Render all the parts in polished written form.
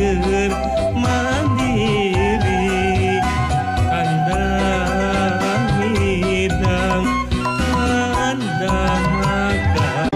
keur mandiri handang midang handang makan.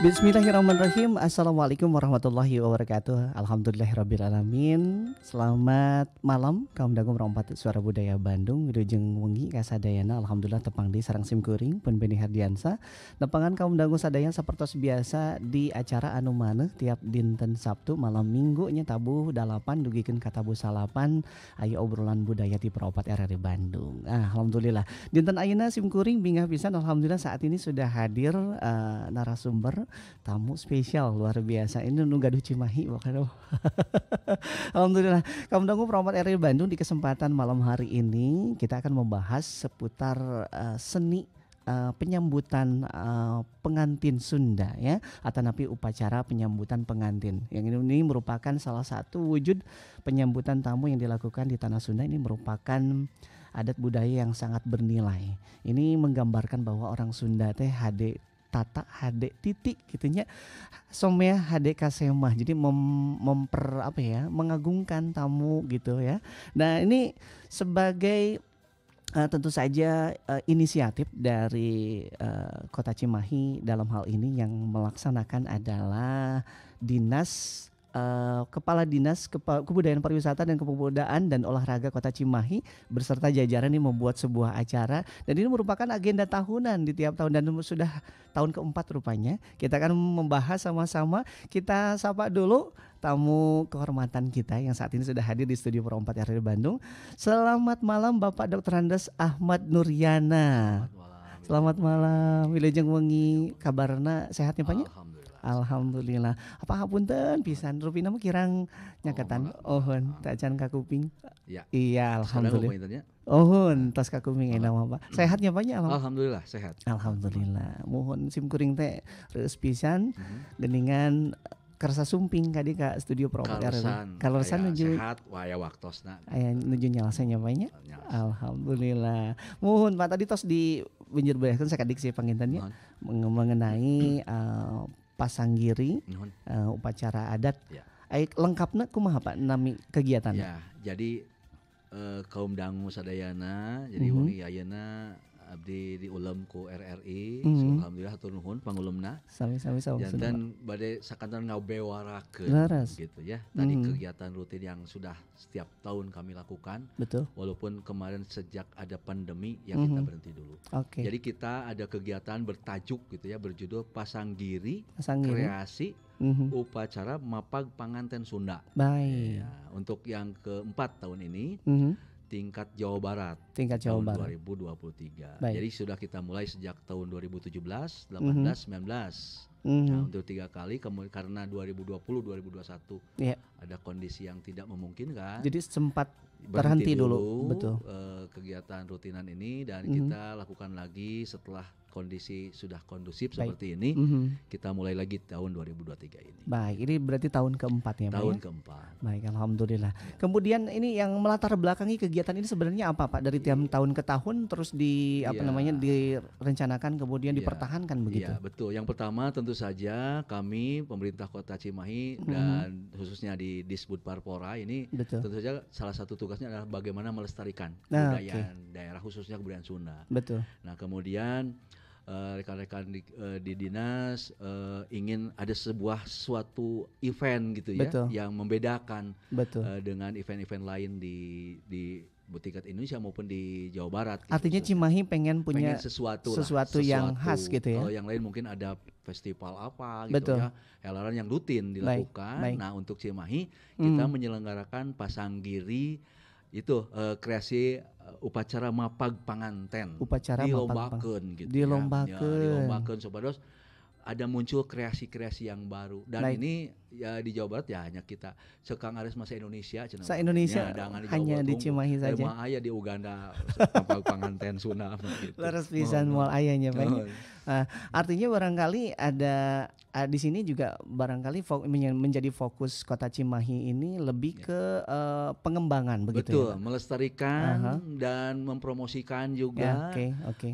Bismillahirrahmanirrahim. Assalamualaikum warahmatullahi wabarakatuh. Alhamdulillahirrabbilalamin. Selamat malam kaum dangu merompat suara budaya Bandung wilujeng wengi kasadayana. Alhamdulillah tepang di sarang simkuring pun Beni Hardiansa. Nepangan kaum dangu sadayana sapertos biasa di acara anu maneh tiap dinten Sabtu malam Minggu nya tabuh 8 dugikeun ka tabuh 8 aya obrolan budaya di Peropat RRI Bandung. Alhamdulillah dinten ayeuna simkuring bingah pisan. Alhamdulillah saat ini sudah hadir narasumber tamu spesial luar biasa ini nu gaduh Cimahi pokoknya. Alhamdulillah kaum dangu Peropat RRI Bandung di kesempatan malam hari ini kita akan membahas seputar seni penyambutan pengantin Sunda ya, atau napi upacara penyambutan pengantin. Yang ini merupakan salah satu wujud penyambutan tamu yang dilakukan di tanah Sunda. Ini merupakan adat budaya yang sangat bernilai. Ini menggambarkan bahwa orang Sunda teh hade tata hade titik gitunya somea hade kasemah, jadi mengagungkan tamu gitu ya. Nah ini sebagai tentu saja inisiatif dari Kota Cimahi dalam hal ini yang melaksanakan adalah dinas Kepala Dinas Kebudayaan Pariwisata dan Kepemudaan dan Olahraga Kota Cimahi beserta jajaran ini membuat sebuah acara, dan ini merupakan agenda tahunan di tiap tahun dan sudah tahun keempat rupanya. Kita akan membahas sama-sama. Kita sapa dulu tamu kehormatan kita yang saat ini sudah hadir di studio Peropat RRI Bandung. Selamat malam Bapak Dr. Andes Ahmad Nuryana. Selamat malam. Wilujeng wengi kabarna sehatnya Pak nya? Alhamdulillah. Apa hapunten pisan rupina mah kirang nyakatan ohon tak can ka kuping. Ya. Iya alhamdulillah. Ohon tos ka kuping enak mah Pak. Sehatnya Pak nya? Alhamdulillah sehat. Alhamdulillah. Mohon simkuring teh reus pisan geningan kersa sumping kadi ka studio Peropat RRI. Kalorsan nuju sehat waya waktosna. Aya nuju nyalasanya Pak nya? Alhamdulillah. Mohon Pak tadi tos di benjur bereskeun sakadik si pangintennya mengenai pasanggiri upacara adat ya. Lengkapnya kumaha Pak nami kegiatan ya. Jadi kaum dangu sadayana jadi wengi ayeuna abdi diulem ku RRI. Alhamdulillah hatur nuhun pangulumna sami-sami janten bade sakanten ngabewarakeun gitu ya. Tadi kegiatan rutin yang sudah setiap tahun kami lakukan. Betul. Walaupun kemarin sejak ada pandemi ya kita berhenti dulu. Jadi kita ada kegiatan bertajuk gitu ya, berjudul Pasanggiri. Kreasi upacara mapag panganten Sunda. Baik. Ya, untuk yang keempat tahun ini tingkat Jawa Barat. Tahun 2023. Baik. Jadi sudah kita mulai sejak tahun 2017, 18, 19. Nah, untuk 3 kali karena 2020, 2021 ada kondisi yang tidak memungkinkan. Jadi sempat terhenti dulu. Betul. Kegiatan rutinan ini dan kita lakukan lagi setelah kondisi sudah kondusif seperti ini. Kita mulai lagi tahun 2023 ini. Baik, ini berarti tahun keempat ya Pak? Tahun keempat. Baik, alhamdulillah. Kemudian ini yang melatar belakangi kegiatan ini sebenarnya apa Pak? Dari tiap tahun ke tahun terus direncanakan kemudian dipertahankan begitu? Iya, betul. Yang pertama tentu saja kami pemerintah Kota Cimahi dan khususnya di Disbud Parpora ini tentu saja salah satu tugasnya adalah bagaimana melestarikan kebudayaan daerah khususnya kebudayaan Sunda. Betul. Nah, kemudian rekan-rekan di dinas ingin ada suatu event gitu ya. Betul. Yang membedakan dengan event-event lain di tingkat Indonesia maupun di Jawa Barat. Gitu. Artinya Cimahi pengen punya sesuatu yang khas gitu ya. Kalau yang lain mungkin ada festival apa gitu ya, helaran yang rutin dilakukan. Baik. Nah untuk Cimahi kita menyelenggarakan Pasanggiri itu kreasi upacara mapag panganten. Upacara dilombakeun gitu. Dilombakeun supados ada muncul kreasi-kreasi yang baru dan ini ya di Jawa Barat ya hanya kita sekang ares masa Indonesia se-Indonesia hanya di Cimahi saja. Mah aya di Uganda mapag panganten Sunda gitu. Leres pisan moal ayanya Pak. Artinya barangkali ada di sini juga barangkali menjadi fokus Kota Cimahi ini lebih ke pengembangan begitu. Betul, ya, melestarikan dan mempromosikan juga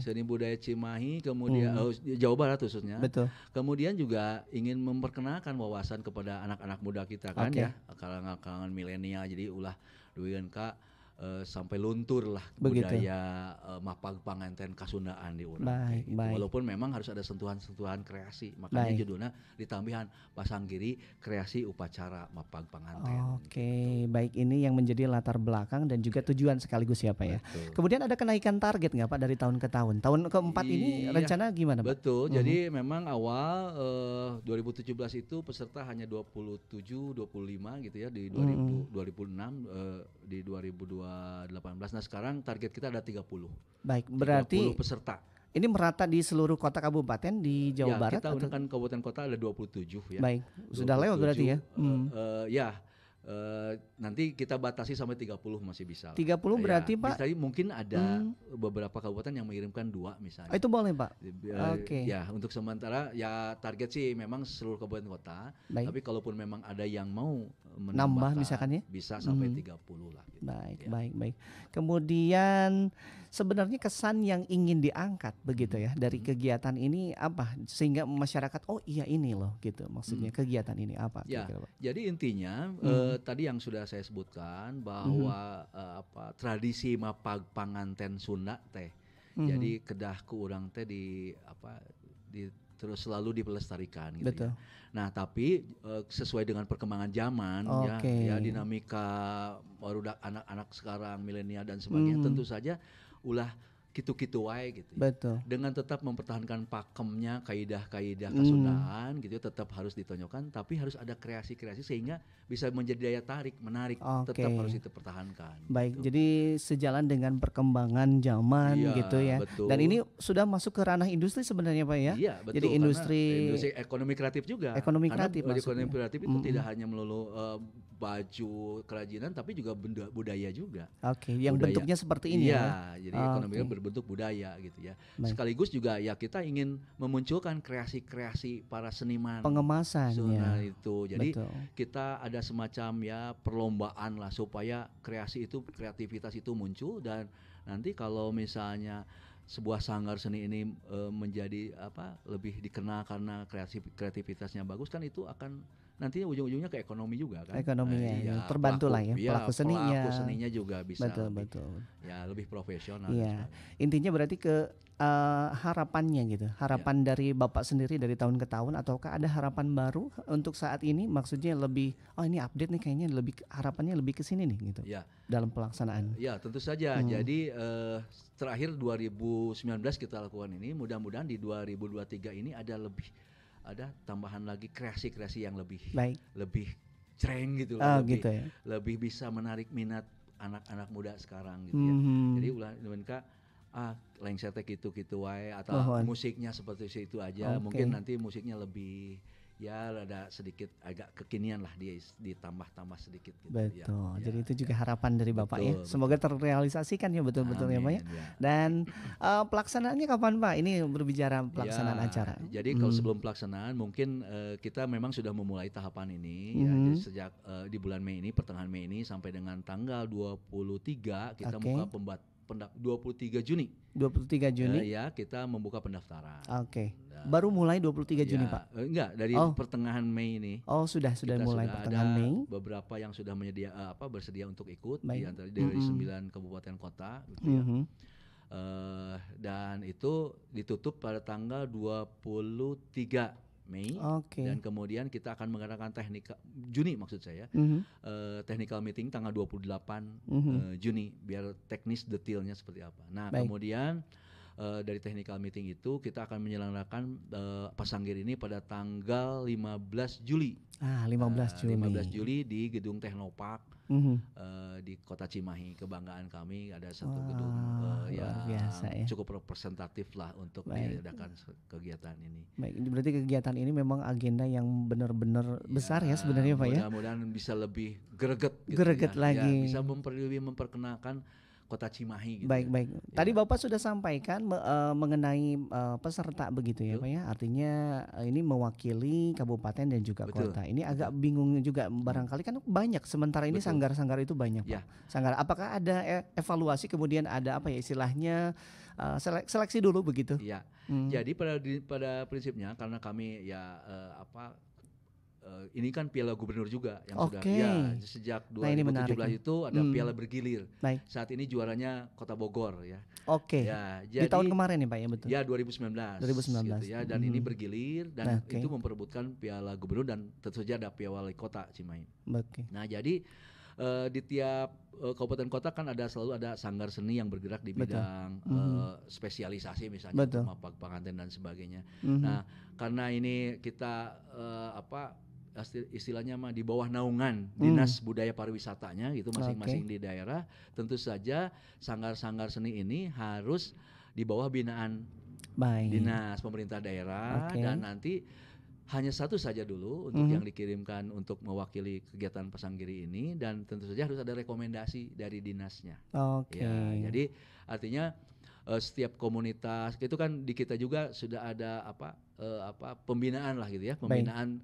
seni budaya Cimahi kemudian Jawa Barat khususnya. Betul. Kemudian juga ingin memperkenalkan wawasan kepada anak-anak muda kita kan ya, kalangan milenial jadi ulah duweun ka sampai luntur lah budaya mapag panganten kasundaan di urang. Gitu. Walaupun memang harus ada sentuhan-sentuhan kreasi, makanya judulnya ditambahan Pasanggiri kreasi upacara mapag panganten. Gitu. Baik, ini yang menjadi latar belakang dan juga tujuan sekaligus ya Pak ya. Kemudian ada kenaikan target nggak Pak dari tahun ke tahun? Tahun keempat ini rencana gimana Pak? Betul, jadi memang awal 2017 itu peserta hanya 27, 25 gitu ya di 2006, di 2018. Nah sekarang target kita ada 30. Baik, berarti 30 peserta. Ini merata di seluruh kota kabupaten di Jawa Barat? Kita kan kabupaten kota ada 27 ya. Baik, sudah 27, lewat berarti ya? Nanti kita batasi sampai 30 masih bisa. 30 berarti Pak? Tadi mungkin ada beberapa kabupaten yang mengirimkan 2 misalnya. Itu boleh Pak? Ya untuk sementara ya target sih memang seluruh kabupaten kota. Tapi kalaupun memang ada yang mau menambah misalkan ya? Bisa sampai 30 lah. Gitu. Baik. Kemudian sebenarnya kesan yang ingin diangkat begitu ya dari kegiatan ini apa? Sehingga masyarakat oh iya ini loh gitu maksudnya kegiatan ini apa? Ya, jadi intinya tadi yang sudah saya sebutkan bahwa tradisi mapag panganten Sunda teh. Jadi kedah ku urang teh terus selalu dipelestarikan gitu. Betul. Ya. Nah, tapi sesuai dengan perkembangan zaman ya dinamika barudak anak-anak sekarang milenial dan sebagainya tentu saja ulah kitu-kitu wae gitu. Betul. Dengan tetap mempertahankan pakemnya, kaidah-kaidah Kasundaan gitu tetap harus ditonjolkan, tapi harus ada kreasi-kreasi sehingga bisa menjadi daya tarik, menarik, tetap harus dipertahankan. Baik, gitu. jadi sejalan dengan perkembangan zaman gitu ya. Betul. Dan ini sudah masuk ke ranah industri sebenarnya Pak ya. Iya, betul. Jadi industri ekonomi kreatif juga. Ekonomi kreatif maksudnya. Ekonomi kreatif itu tidak hanya melulu baju kerajinan tapi juga budaya juga. Yang bentuknya seperti ini ya. Jadi ekonomi berbentuk budaya gitu ya. Sekaligus juga ya kita ingin memunculkan kreasi-kreasi para seniman pengemasannya itu. Jadi kita ada semacam ya perlombaan lah supaya kreativitas itu muncul dan nanti kalau misalnya sebuah sanggar seni ini menjadi lebih dikenal karena kreativitasnya bagus kan itu akan nantinya ujung-ujungnya ke ekonomi juga kan. Ekonominya terbantu lah ya pelaku seninya. Pelaku seninya juga bisa betul. Ya lebih profesional. Iya. Intinya berarti ke harapannya gitu. Harapan dari Bapak sendiri dari tahun ke tahun ataukah ada harapan baru untuk saat ini maksudnya lebih ini update nih kayaknya harapannya lebih ke sini nih gitu. Ya. Dalam pelaksanaan. Ya, tentu saja. Jadi terakhir 2019 kita lakukan ini, mudah-mudahan di 2023 ini ada tambahan lagi kreasi-kreasi yang lebih cereng gitu lah, lebih bisa menarik minat anak-anak muda sekarang gitu ya. Jadi mereka lengser teh gitu-gitu wae atau musiknya seperti itu aja. Mungkin nanti musiknya lebih ada sedikit agak kekinian lah ditambah-tambah sedikit gitu. Betul. Jadi itu juga harapan dari Bapak ya. Semoga terrealisasikan ya betul-betul ya Pak ya. Dan pelaksanaannya kapan Pak? Ini berbicara pelaksanaan acara. Jadi kalau sebelum pelaksanaan mungkin kita memang sudah memulai tahapan ini jadi sejak di bulan Mei ini, pertengahan Mei ini sampai dengan tanggal 23 kita buka 23 Juni. 23 Juni? Ya, kita membuka pendaftaran. Baru mulai 23 Juni Pak? Enggak, dari pertengahan Mei ini. Sudah mulai pertengahan Mei. Beberapa yang sudah bersedia untuk ikut dari 9 kabupaten kota gitu ya. Dan itu ditutup pada tanggal 23 Mei dan kemudian kita akan mengadakan Juni maksud saya technical meeting tanggal 28 Juni biar teknis detailnya seperti apa. Nah kemudian dari technical meeting itu kita akan menyelenggarakan Pasanggiri ini pada tanggal 15 Juli. 15 Juli di Gedung Teknopark di Kota Cimahi. Kebanggaan kami ada satu gedung yang cukup representatif lah untuk diadakan kegiatan ini. Baik, berarti kegiatan ini memang agenda yang benar-benar besar ya sebenarnya Pak ya. Mudah-mudahan bisa lebih greget lagi. Bisa memperkenalkan Kota Cimahi gitu. Baik. Tadi Bapak sudah sampaikan mengenai peserta begitu ya Pak ya. Artinya ini mewakili kabupaten dan juga kota. Ini agak bingung juga barangkali kan banyak sementara ini sanggar-sanggar itu banyak Pak. Sanggar apakah ada evaluasi kemudian ada istilahnya seleksi dulu begitu? Iya. Jadi pada prinsipnya karena kami ini kan Piala Gubernur juga yang sudah sejak 2017 itu ada Piala bergilir. Saat ini juaranya Kota Bogor ya. Ya, jadi, di tahun kemarin nih Pak ya betul. Ya 2019. Gitu ya, dan ini bergilir dan itu memperebutkan Piala Gubernur dan tentu saja ada Piala Wali Kota Cimahi. Nah, jadi di tiap kabupaten kota kan selalu ada sanggar seni yang bergerak di bidang spesialisasi misalnya untuk pengantin dan sebagainya. Nah, karena ini kita istilahnya di bawah naungan Dinas Budaya Pariwisatanya gitu masing-masing di daerah, tentu saja sanggar-sanggar seni ini harus di bawah binaan dinas pemerintah daerah dan nanti hanya satu saja dulu untuk yang dikirimkan untuk mewakili kegiatan Pasanggiri ini, dan tentu saja harus ada rekomendasi dari dinasnya. Ya, jadi artinya setiap komunitas itu kan di kita juga sudah ada pembinaan lah gitu ya, pembinaan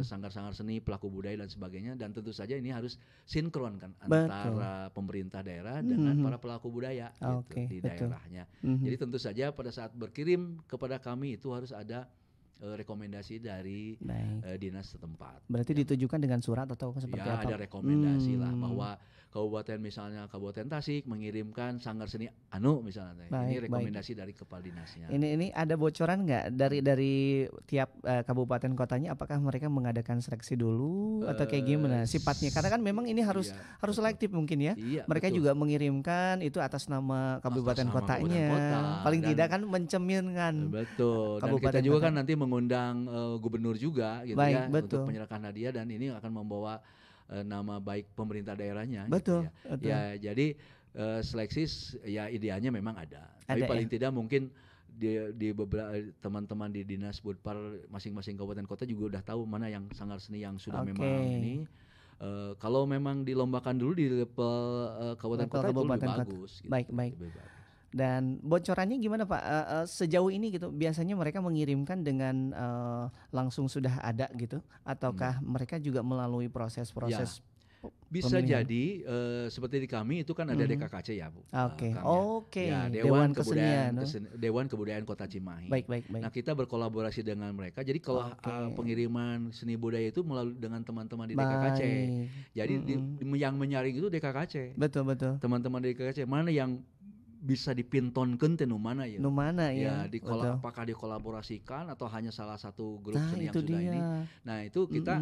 sanggar-sanggar seni, pelaku budaya dan sebagainya, dan tentu saja ini harus sinkron kan antara pemerintah daerah dengan para pelaku budaya gitu, di daerahnya. Jadi tentu saja pada saat berkirim kepada kami itu harus ada rekomendasi dari dinas setempat. Berarti ditujukan dengan surat atau seperti apa? Ya, ada rekomendasi lah bahwa kabupaten misalnya Kabupaten Tasik mengirimkan sanggar seni misalnya. Ini rekomendasi dari kepala dinasnya. Ini ada bocoran nggak dari tiap kabupaten kotanya, apakah mereka mengadakan seleksi dulu atau kayak gimana sifatnya? Karena kan memang ini harus selektif mungkin ya. Mereka juga mengirimkan itu atas nama kabupaten kotanya. Paling tidak kan mencerminkan. Betul. Dan kita juga kan nanti mengundang gubernur juga gitu untuk menyerahkan hadiah, dan ini akan membawa nama baik pemerintah daerahnya. Betul. Gitu ya. Ya, jadi seleksi ya idealnya memang ada. Tapi paling tidak mungkin di beberapa teman-teman di Dinas Budpar masing-masing kabupaten kota juga udah tahu mana yang sanggar seni yang sudah memang ini. Kalau memang dilombakan dulu di level kabupaten kota itu lebih bagus. Gitu. Baik. Dan bocorannya gimana Pak? Sejauh ini gitu biasanya mereka mengirimkan dengan langsung sudah ada gitu, ataukah mereka juga melalui proses-proses? Bisa jadi seperti di kami itu kan ada DKKC ya Bu. Ya, Dewan Kebudayaan Kota Cimahi. Baik. Nah, kita berkolaborasi dengan mereka. Jadi kalau pengiriman seni budaya itu melalui dengan teman-teman di DKKC. Jadi yang menyaring itu DKKC. Betul. Teman-teman di DKKC mana yang bisa dipintonkan tenu mana ya? Apakah dikolaborasikan atau hanya salah satu grup seni yang sudah ini? Nah, itu kita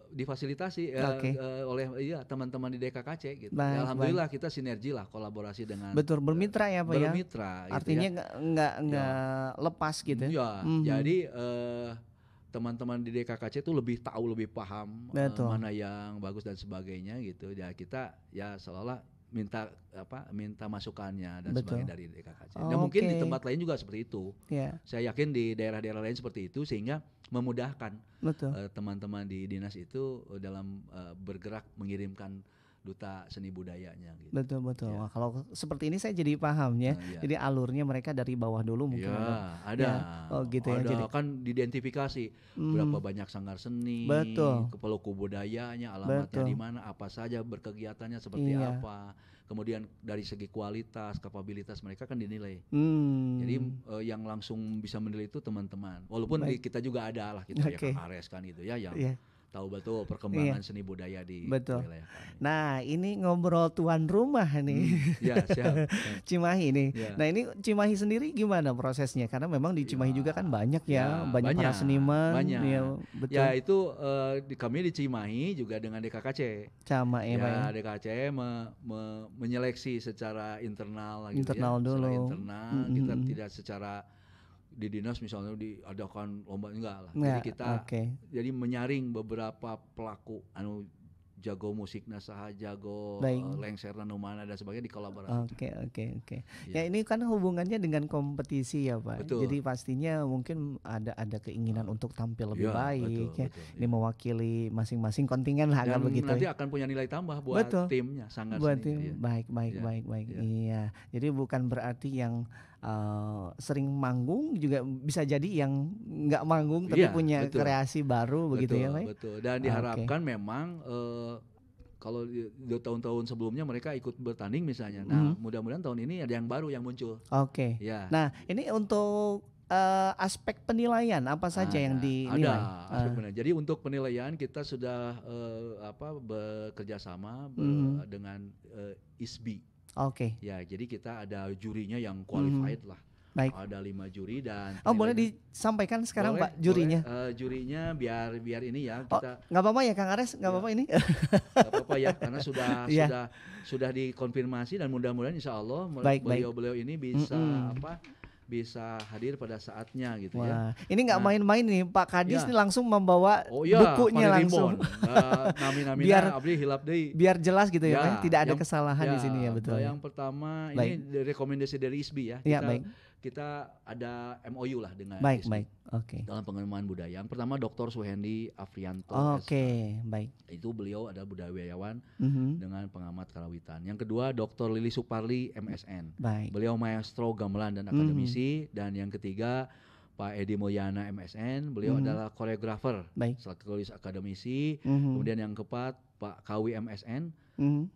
difasilitasi oleh teman-teman di DKKC gitu. Alhamdulillah kita sinergi lah, kolaborasi dengan bermitra ya Pak ya. Bermitra. Artinya nggak lepas gitu. Ya. Jadi teman-teman di DKKC itu lebih tahu, lebih paham mana yang bagus dan sebagainya gitu. Ya kita seolah-olah minta masukannya dan sebagainya dari DKKC. Dan mungkin di tempat lain juga seperti itu. Saya yakin di daerah-daerah lain seperti itu, sehingga memudahkan teman-teman di dinas itu dalam bergerak mengirimkan duta seni budayanya gitu. Betul. Ya. Wah, kalau seperti ini saya jadi paham ya. Jadi alurnya mereka dari bawah dulu mungkin ada. Gitu ada, ya. Jadi kan diidentifikasi berapa banyak sanggar seni, pelaku budayanya, alamatnya di mana, apa saja berkegiatannya seperti apa. Kemudian dari segi kualitas, kapabilitas mereka kan dinilai. Jadi yang langsung bisa menilai itu teman-teman. Walaupun kita juga ada lah kita Kang Ares kan gitu ya yang tahu betul perkembangan seni budaya di wilayah kami. Nah, ini ngobrol tuan rumah nih. Siap. Cimahi nih. Nah, ini Cimahi sendiri gimana prosesnya? Karena memang di Cimahi juga kan banyak banyak para seniman. Banyak. Betul. Ya, itu kami di Cimahi juga dengan DKKC. Sama ya. DKKC menyeleksi secara internal gitu dulu. Secara internal, kita tidak secara di dinas misalnya diadakan lomba enggak lah. Jadi kita jadi menyaring beberapa pelaku jago musiknya saha, jago lengserna numana dan sebagainya dikolaborasi. Oke. Ya ini kan hubungannya dengan kompetisi ya Pak. Betul. Jadi pastinya mungkin ada keinginan untuk tampil lebih baik. Betul. Ini mewakili masing-masing kontingen lah kan begitu. Nanti akan punya nilai tambah buat timnya, sanggar seni. Baik. Iya. Jadi bukan berarti yang sering manggung juga bisa jadi yang nggak manggung tapi punya kreasi baru begitu ya Pak. Betul. Dan diharapkan memang kalau di tahun-tahun sebelumnya mereka ikut bertanding misalnya. Nah, mudah-mudahan tahun ini ada yang baru yang muncul. Ya. Nah, ini untuk aspek penilaian apa saja yang dinilai? Ada aspek penilaian. Jadi untuk penilaian kita sudah bekerja sama dengan ISBI. Oke. Ya, jadi kita ada jurinya yang qualified lah. Baik. Ada 5 juri dan boleh disampaikan sekarang boleh, Pak jurinya? Boleh, jurinya biar ini ya kita. Nggak apa-apa ya Kang Ares, nggak apa-apa ini? Nggak apa-apa ya, karena sudah dikonfirmasi dan mudah-mudahan Insya Allah beliau ini bisa bisa hadir pada saatnya gitu. Wah, ya. Ini nggak main-main nih Pak Kadis nih langsung membawa bukunya langsung. Biar abdi hilap deui. Biar jelas gitu ya, Pak. Tidak ada kesalahan di sini ya, betul. Yang pertama ini rekomendasi dari ISBI ya. Kita ada MOU lah dengan ISBI. Oke. Dalam pengembangan budaya. Yang pertama Dr. Suhendi Afrianto. Baik. Itu beliau adalah budayawan dengan pengamat karawitan. Yang kedua Dr. Lili Suparli MSN. Baik. Beliau maestro gamelan dan akademisi. Dan yang ketiga Pak Edi Mulyana MSN. Beliau adalah koreografer sekaligus akademisi. Kemudian yang keempat Pak Kawi MSN.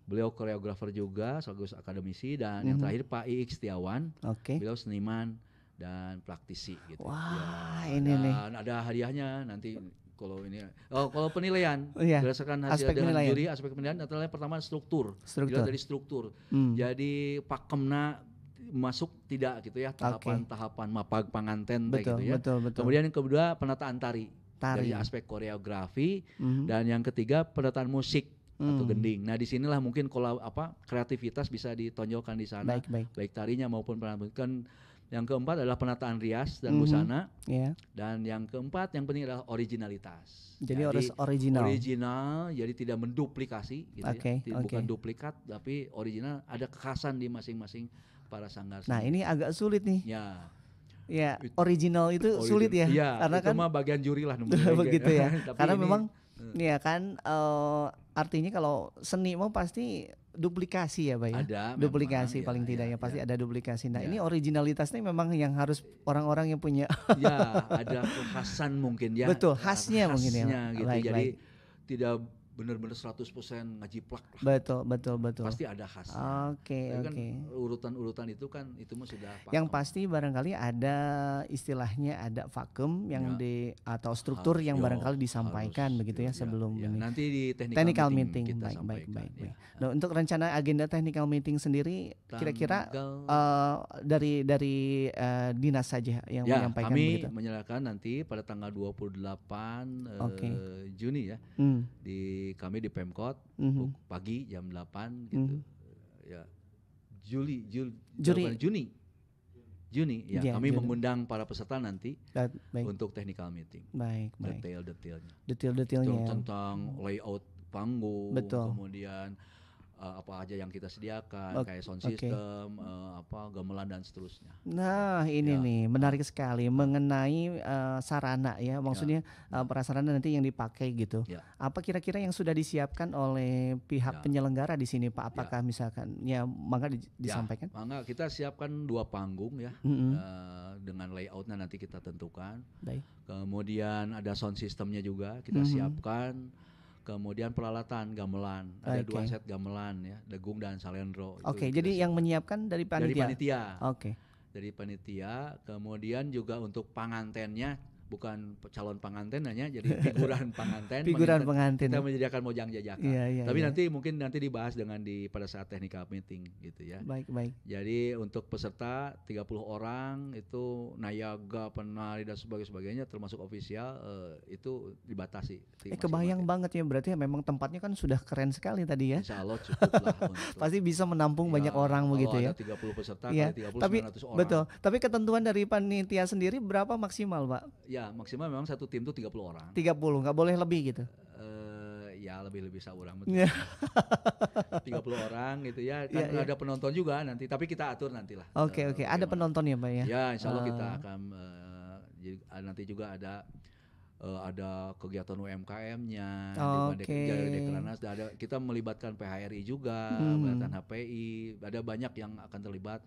Beliau koreografer juga sekaligus akademisi. Dan yang terakhir Pak Iik Setiawan. Beliau seniman dan praktisi gitu. Wah, ya. ini nih. Ada hadiahnya nanti kalau ini. Kalau penilaian berdasarkan hasil aspek dengan penilaian. juri, aspek penilaian adalah pertama struktur. Dilihat dari struktur. Jadi pakemna masuk tidak gitu ya, tahapan-tahapan mapag panganten gitu ya. Betul. Kemudian yang kedua penataan tari. Dari aspek koreografi dan yang ketiga penataan musik atau gending. Nah, disinilah mungkin kalau kreativitas bisa ditonjolkan di sana, baik tarinya maupun penataan. Yang keempat adalah penataan rias dan busana. Dan yang keempat yang penting adalah originalitas. Jadi harus original. Jadi tidak menduplikasi gitu ya. Bukan duplikat tapi original, ada kekhasan di masing-masing para sanggar. Nah, ini agak sulit nih. Ya, original itu sulit ya. Karena itu kan mah bagian juri lah begitu ya. Karena memang ya kan artinya kalau seni mau pasti duplikasi ya, Pak ya. Ada duplikasi memang, paling tidak ya pasti ada duplikasi. Nah, ini originalitasnya memang yang harus orang-orang yang punya ada kekhasan mungkin ya. Betul, khasnya mungkin ya. Gitu. Jadi tidak benar-benar 100% ngajiplak lah. Betul. Pasti ada khasnya. Oke. Urutan-urutan itu kan itu mah sudah pakem. Yang pasti barangkali ada istilahnya ada vakum yang atau struktur yang barangkali disampaikan begitu ya sebelum ini. Nanti di technical meeting. Kita baik. Ya. Nah, untuk rencana agenda technical meeting sendiri kira-kira dari dinas saja yang menyampaikan kami begitu. menyerahkan nanti pada tanggal 28 Juni ya. Kami di Pemkot pagi jam 8 gitu. Ya. Juni ya, kami mengundang para peserta nanti untuk technical meeting. Baik. Detail-detailnya tentang layout panggung, kemudian apa aja yang kita sediakan kayak sound system, gamelan dan seterusnya. Nah, ini nih menarik sekali mengenai sarana ya, maksudnya prasarana nanti yang dipakai gitu. Apa kira-kira yang sudah disiapkan oleh pihak penyelenggara di sini, Pak? Apakah misalkan mangga disampaikan? Mangga kita siapkan 2 panggung ya. Dengan layoutnya nanti kita tentukan. Baik. Kemudian ada sound systemnya juga kita siapkan. Kemudian peralatan gamelan, ada 2 set gamelan ya, degung dan salendro. Jadi yang menyiapkan dari panitia. Dari panitia, kemudian juga untuk pangantennya bukan calon pengantin hanya jadi figuran pengantin. Kita menyediakan mojang jajakan. Tapi nanti mungkin dibahas pada saat technical meeting gitu ya. Baik. Jadi untuk peserta 30 orang itu nayaga, penari dan sebagainya termasuk ofisial itu dibatasi. Kebayang banget ya, berarti memang tempatnya kan sudah keren sekali tadi ya. Insya Allah cukup lah. Pasti bisa menampung banyak orang begitu ya. Ada 30 peserta kali 30 900 orang. Betul. Tapi ketentuan dari panitia sendiri berapa maksimal, Pak? Ya maksimal memang satu tim itu 30 orang. 30, nggak boleh lebih gitu? Ya lebih seorang betul. 30 orang gitu ya. Kan ada penonton juga nanti, tapi kita atur nantilah. Oke. Ada penonton ya, Pak ya? Ya insya Allah kita akan nanti juga ada kegiatan UMKM-nya, Deklarnas, kita melibatkan PHRI juga, melibatkan HPI, ada banyak yang akan terlibat.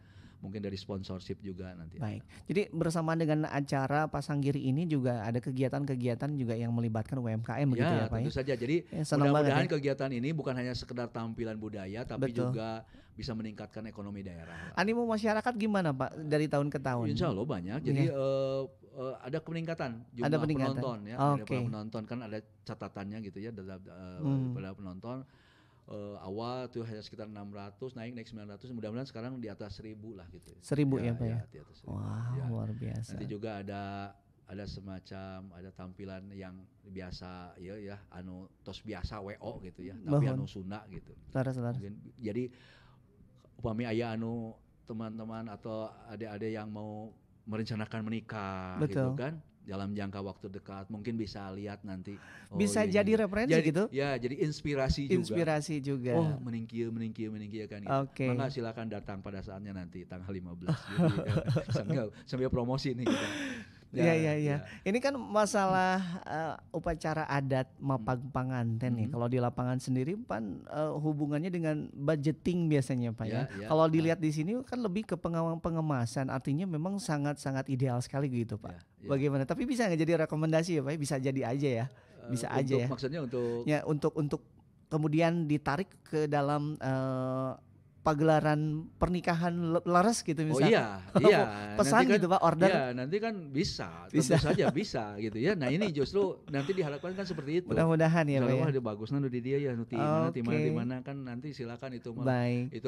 mungkin dari sponsorship juga nanti. Baik. Jadi bersamaan dengan acara Pasanggiri ini juga ada kegiatan-kegiatan juga yang melibatkan UMKM begitu ya Pak tentu ya? saja. Jadi mudah-mudahan kegiatan ini bukan hanya sekedar tampilan budaya, tapi juga bisa meningkatkan ekonomi daerah. Animo masyarakat gimana Pak dari tahun ke tahun? Insya Allah banyak. Jadi ada peningkatan jumlah penonton ya. Okay. Penonton kan ada catatannya gitu ya pada penonton. Awal tuh hanya sekitar 600, naik 900, mudah-mudahan sekarang di atas 1000 lah gitu. 1000 ya Pak ya? Di atas 1000. Wah, luar biasa. Nanti juga ada semacam tampilan yang biasa ya anu tos biasa WO gitu ya, tapi anu Sunda gitu. Jadi upami aya anu teman-teman atau adik-adik yang mau merencanakan menikah gitu kan dalam jangka waktu dekat mungkin bisa lihat nanti bisa jadi referensi gitu ya, jadi inspirasi juga oh meningkieu kan gitu. Maka silakan datang pada saatnya nanti tanggal 15 jadi sambil promosi nih kita. Ya. Ini kan masalah upacara adat mapag panganten ya. Kalau di lapangan sendiri kan hubungannya dengan budgeting biasanya Pak ya. Kalau dilihat di sini kan lebih ke pengemasan, artinya memang sangat-sangat ideal sekali gitu Pak. Bagaimana? Tapi bisa nggak jadi rekomendasi ya Pak? Bisa jadi aja ya. Bisa aja ya. Maksudnya untuk untuk kemudian ditarik ke dalam pagelaran pernikahan laras gitu misalnya. Iya. Pesan kan, gitu Pak, order. Iya, nanti kan bisa. Tentu saja bisa gitu ya. Nah, ini justru nanti diharapkan kan seperti itu. Mudah-mudahan ya Pak ya. Ada bagusnya di dia ya di mana kan nanti silakan itu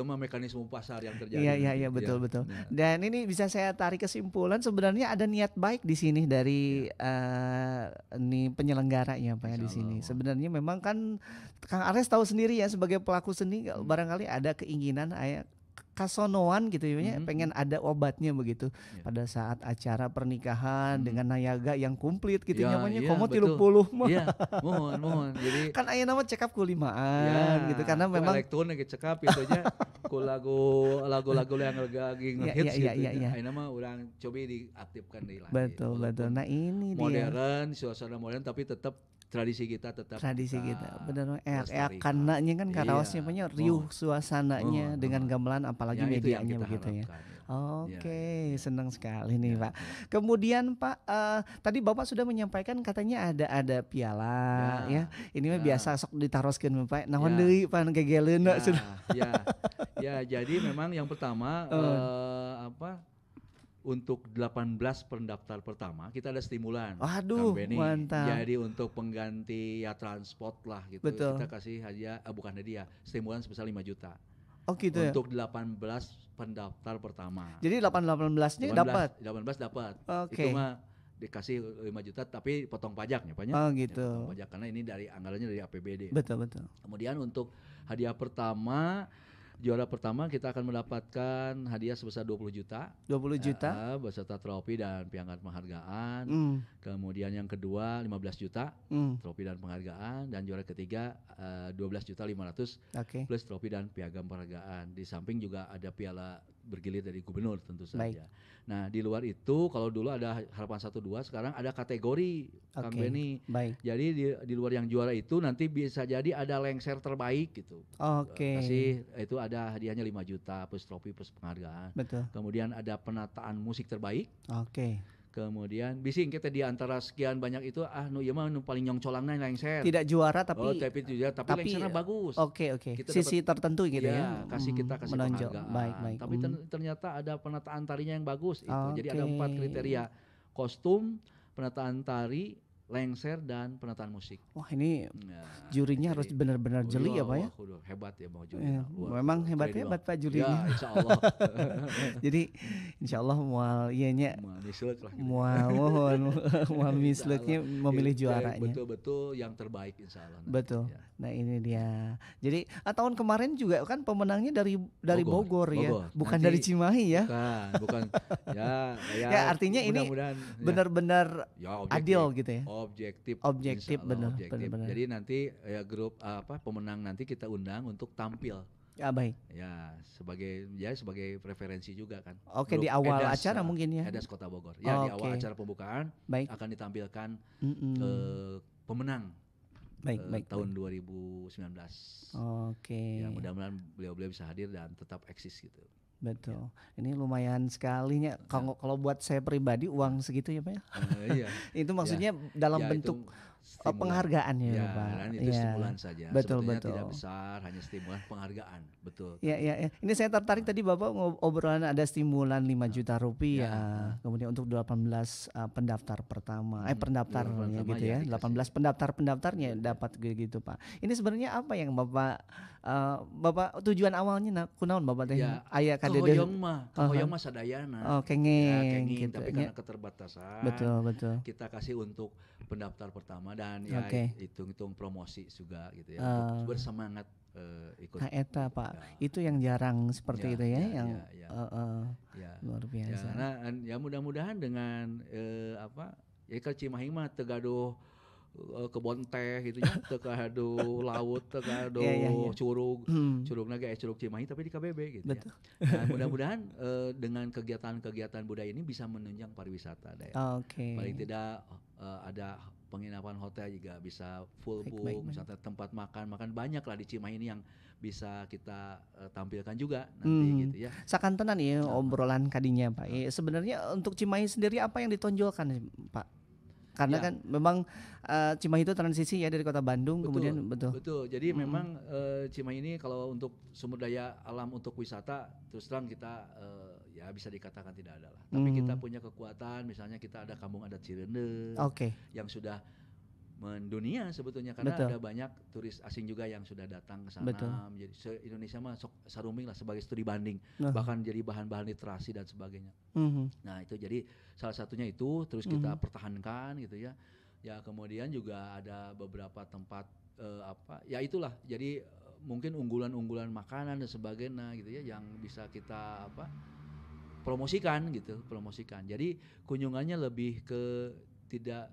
mah mekanisme pasar yang terjadi. Iya, betul. Dan ini bisa saya tarik kesimpulan sebenarnya ada niat baik di sini dari nih penyelenggaranya Pak ya di sini. Sebenarnya memang kan Kang Ares tahu sendiri ya sebagai pelaku seni barangkali ada keinginan kasonoan gitu ya, pengen ada obatnya begitu pada saat acara pernikahan dengan nayaga yang komplit gitu namanya komo 30 mah. Iya, mohon. Jadi kan aya nama cekap kulimaan gitu karena memang elektronik cekap itu aja ku lagu-lagu yang lagi ngehits gitu. Ayeuna mah urang coba diaktifkan deui lah. Betul. Nah, ini modern, suasana modern tapi tetap tradisi kita benar kananya kan karaosnya punya riuh suasananya dengan gamelan apalagi medianya begitu ya. Oke, senang sekali nih Pak. Kemudian Pak tadi Bapak sudah menyampaikan katanya ada piala ya. Ini mah biasa sok ditaroskeun Pak. Naon deui pan gegeleuna sudah. Ya, jadi memang yang pertama untuk 18 pendaftar pertama kita ada stimulan. Waduh, mantap. Jadi untuk pengganti transport lah gitu. Betul. Kita kasih hadiah bukan hadiah, stimulan sebesar 5 juta. Oh gitu untuk 18 pendaftar pertama. Jadi 18-nya dapat. 18 dapat. Itu mah dikasih 5 juta tapi potong pajaknya Pak. Oh gitu. Potong pajak karena ini dari anggarannya dari APBD. Betul. Kemudian untuk hadiah pertama juara pertama kita akan mendapatkan hadiah sebesar 20 juta. 20 juta beserta trofi dan piagam penghargaan. Kemudian yang kedua 15 juta trofi dan penghargaan, dan juara ketiga 12.500.000 plus trofi dan piagam penghargaan. Di samping juga ada piala bergilir dari gubernur tentu saja. Baik. Nah, di luar itu kalau dulu ada harapan 1-2, sekarang ada kategori Kang Benny. Baik. Jadi di luar yang juara itu nanti bisa jadi ada lengser terbaik gitu. Kasih itu ada hadiahnya 5 juta plus trofi plus penghargaan. Betul. Kemudian ada penataan musik terbaik. Kemudian bising kita di antara sekian banyak itu nu ieu mah nu paling nyongcolangna lengser. Tidak juara tapi tapi lengsernya bagus. Oke. Sisi tertentu gitu ya. Kasih menonjol. Penghargaan. Baik. Tapi ternyata ada penataan tarinya yang bagus itu. Jadi ada 4 kriteria. Kostum, penataan tari, lengser dan penataan musik. Wah, ini jurinya harus benar-benar jeli ya Pak ya. Hebat ya mau juri. Memang hebat Pak jurinya. Ya, insyaallah. Jadi insyaallah moal ianya moal misleuknya memilih juaranya. Betul-betul yang terbaik insyaallah. Betul. Nah, ini dia. Jadi tahun kemarin juga kan pemenangnya dari Bogor ya, bukan dari Cimahi ya. Bukan. Ya, artinya ini benar-benar adil gitu ya. Objektif benar. Jadi nanti grup pemenang nanti kita undang untuk tampil. Ya baik. Ya sebagai preferensi juga kan. Oke, di awal acara mungkin ya. Edas Kota Bogor. Ya di awal acara pembukaan akan ditampilkan pemenang. Baik. Tahun 2019. Oke. Ya mudah-mudahan beliau bisa hadir dan tetap eksis gitu. Betul. Ini lumayan sekalinya. Kalau buat saya pribadi uang segitu ya Pak ya. Iya. Itu maksudnya dalam bentuk penghargaan ya Pak. Dan itu stimulan saja. Betul, sebetulnya betul. tidak besar, hanya stimulan penghargaan. Betul. Ya. Ini saya tertarik tadi Bapak obrolan ada stimulan 5 juta rupiah. Kemudian untuk 18 pendaftar pertama. Pendaftarnya gitu ya. 18 pendaftarnya dapat gitu Pak. Ini sebenarnya apa yang Bapak tujuan awalnya kunaon Bapak teh? Aya kadede. Hoyong mah sadayana. Kenging gitu. Tapi karena keterbatasan. Betul. Kita kasih untuk pendaftar pertama dan hitung-hitung promosi juga gitu ya. Untuk bersemangat ikut. Nah, eta Pak, itu yang jarang seperti itu ya, yang luar biasa. Ya mudah-mudahan dengan kalau Cimahi mah tegaduh kebon teh gitu ya, tegaduh laut, tegaduh curug naga curug Cimahi tapi di KBB gitu. Betul. Ya. Nah, mudah-mudahan dengan kegiatan-kegiatan budaya ini bisa menunjang pariwisata daerah. Paling tidak ada penginapan hotel juga bisa full book, misalnya tempat makan banyak lah di Cimahi ini yang bisa kita tampilkan juga nanti gitu ya. Sakantenan ya obrolan kadinya Pak. Sebenarnya untuk Cimahi sendiri apa yang ditonjolkan Pak? Karena kan memang Cimahi itu transisi ya dari kota Bandung kemudian betul. Jadi memang Cimahi ini kalau untuk sumber daya alam untuk wisata terus terang kita ya bisa dikatakan tidak ada lah. Tapi kita punya kekuatan, misalnya kita ada Kampung Adat Cirende yang sudah mendunia sebetulnya karena ada banyak turis asing juga yang sudah datang ke sana. Menjadi se-Indonesia mah saruming lah sebagai studi banding, bahkan jadi bahan-bahan literasi dan sebagainya. Nah, itu jadi salah satunya itu terus kita pertahankan gitu ya. Ya kemudian juga ada beberapa tempat ya itulah. Jadi mungkin unggulan-unggulan makanan dan sebagainya gitu ya yang bisa kita promosikan. Jadi kunjungannya lebih ke tidak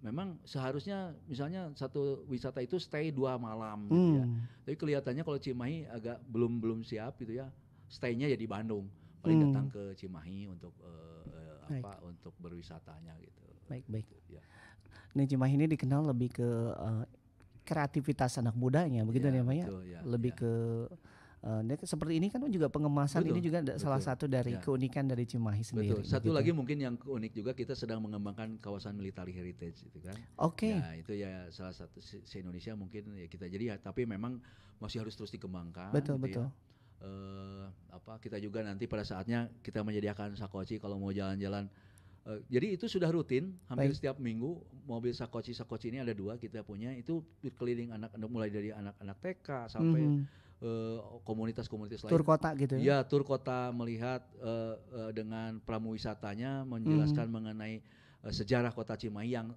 memang seharusnya misalnya satu wisata itu stay 2 malam gitu ya. Tapi kelihatannya kalau Cimahi agak belum siap gitu ya. Stay-nya ya di Bandung. Paling datang ke Cimahi untuk untuk berwisatanya gitu. Baik. Ya. Ini Cimahi ini dikenal lebih ke kreativitas anak mudanya begitu ya Pak ya. Lebih ke seperti ini kan juga pengemasan ini juga salah satu dari keunikan dari Cimahi sendiri. Satu lagi mungkin yang unik juga kita sedang mengembangkan kawasan military heritage itu kan. Ya itu ya salah satu se-Indonesia mungkin ya kita jadi tapi memang masih harus terus dikembangkan. Betul. Ya. Kita juga nanti pada saatnya kita menyediakan sakoci kalau mau jalan-jalan. Jadi itu sudah rutin hampir setiap minggu mobil sakoci ini ada 2 kita punya itu keliling anak-anak mulai dari anak-anak TK sampai komunitas-komunitas lain. Tur kota gitu ya? Ya, tur kota melihat dengan pramuwisatanya menjelaskan mengenai sejarah kota Cimahi yang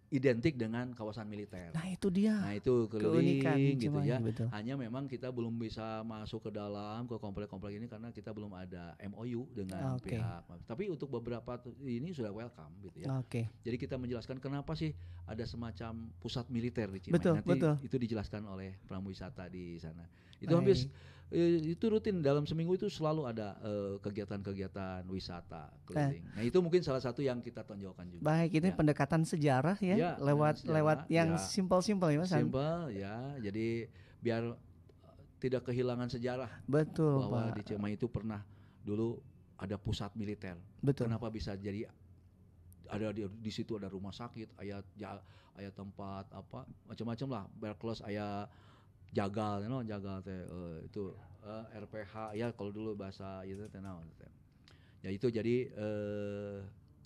identik dengan kawasan militer. Nah itu dia. Nah itu keliling gitu Cimahi, ya. Betul. Hanya memang kita belum bisa masuk ke dalam ke komplek-komplek ini karena kita belum ada MOU dengan pihak. Tapi untuk beberapa ini sudah welcome gitu ya. Jadi kita menjelaskan kenapa sih ada semacam pusat militer di Cimahi. Nanti itu dijelaskan oleh pramuwisata di sana. Itu hampir itu rutin dalam seminggu itu selalu ada kegiatan-kegiatan wisata keliling. Nah itu mungkin salah satu yang kita tonjolkan juga. Baik, ini pendekatan sejarah ya, lewat yang simpel-simpel ya Mas. Simpel ya, jadi biar tidak kehilangan sejarah. Betul bahwa Pak. Di Cimahi itu pernah dulu ada pusat militer. Betul. Kenapa bisa jadi ada di situ ada rumah sakit, aya tempat macam-macam lah, berkelas aya jagal teh itu RPH ya kalau dulu bahasa itu teh naon teh. Ya itu jadi